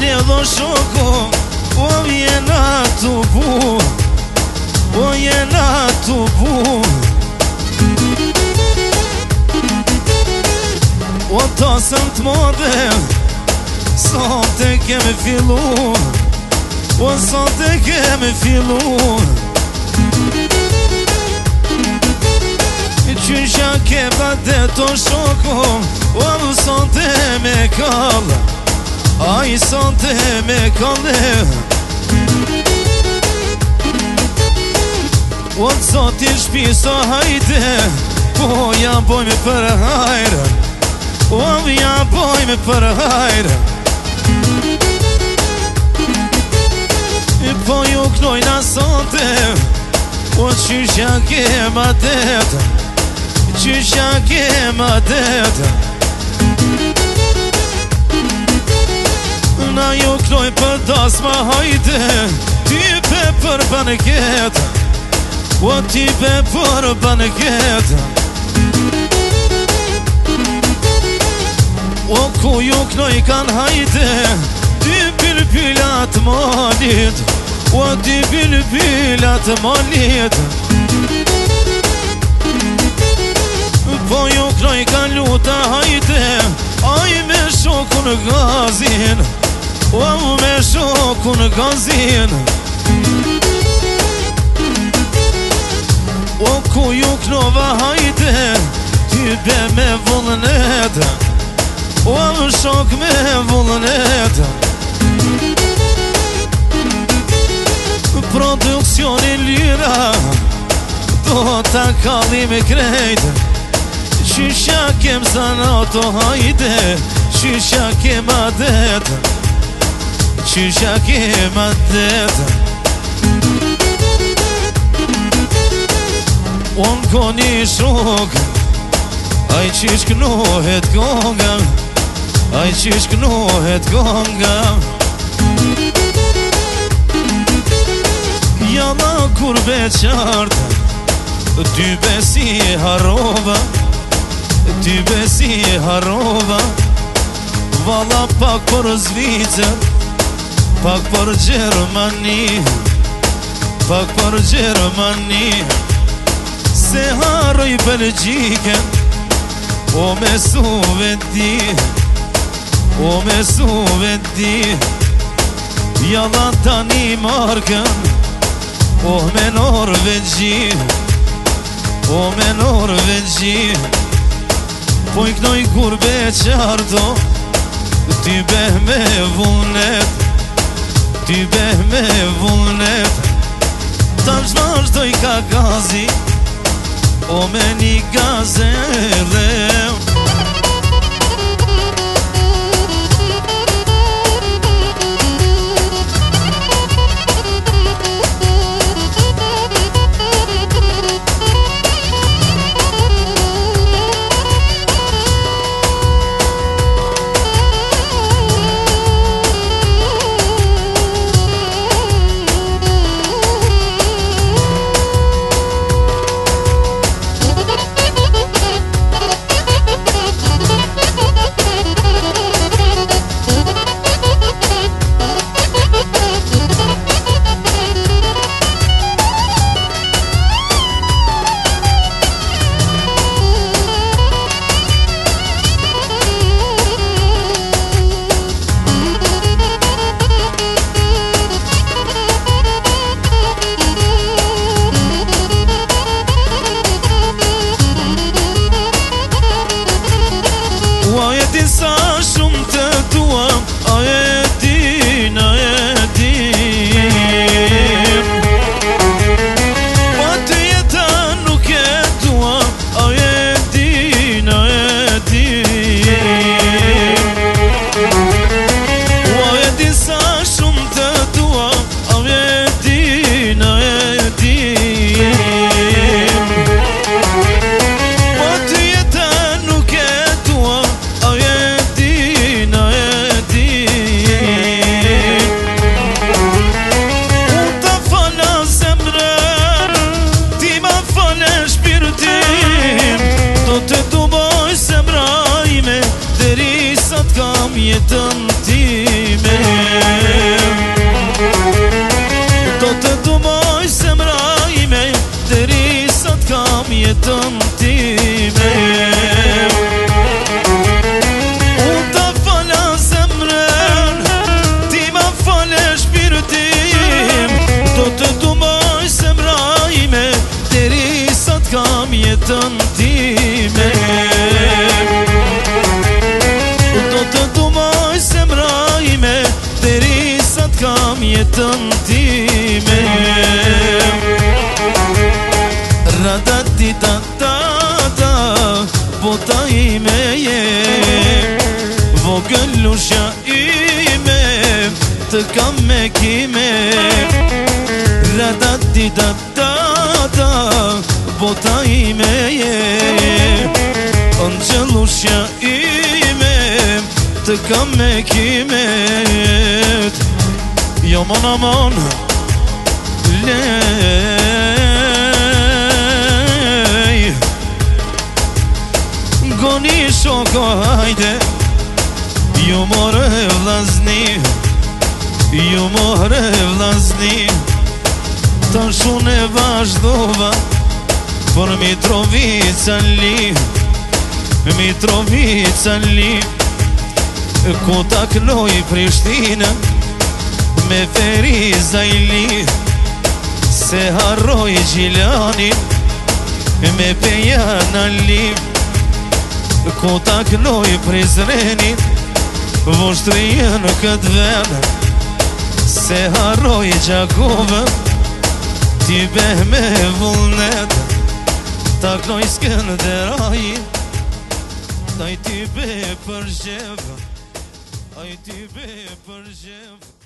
ledho shoku, o jena të bu, o jena të bu. O tasëm të modem, sot e kemi fillu, o sot e kemi fillu. Qysha ke badet o shoku, o sot e me kalla, ai sot e me kalle. O sot i shpiso hajde, po ja bojme për hajrë, o ja bojme për hajrë. Po ju knojna sote, o qysha ke badet, qysha ke badet. Na ju knoj për dasma hajde, type për banket, o type për banket. O ku ju knoj kan hajde, dy bylbylat malit, o dy bylbylat malit. Po ju knoj kan luta hajde, aj me shokun gazin, o me shokun gazin. O ku ju knova hajde, ty be me vullnet, o shok me vullnet. Produksioni lira, do ta kallim krejt, qysha kem zanato hajde, qysha kem adet, qysha kem adet. On koni shok, aj qish knohet gonga, aj qish knohet gonga. Jalla kur beqarta, ty besi harova, ty besi harova. Valla pak për Zvicër, pak për Gjermani, pak për Gjermani. Se haroj Belgjiken, o me suveti, o me suveti. Jalla Danimarkën, o me Norvegji, o me Norvegji. Po i knoj kur beqarto, ty beh me vullnet, ty beh me vullnet. Ta vazhdoj ka gazi, o me një gazele. jetën time. jetën time. Radati-ta-ta-ta, bota ime je, vogël ushja ime, të kam me kime. Radati-ta-ta-ta, bota ime je, ëngjëll ushja ime, të kam me kime. Jo mon amon, lej, goni shoko hajde, ju more vlazni, ju more vlazni. Ta shune vazhdova, për Mitrovica li, Mitrovica li, ku taknoj Prishtina me Feriza i li, se harroj Gjilani me Pejana li, ku taknoj Prizrenin, voshtrien këtë ven, se harroj Gjakovën, ti beh me vullnet, taknoj Skënderajin, taj ti be për zhev, aj ti be për zhev.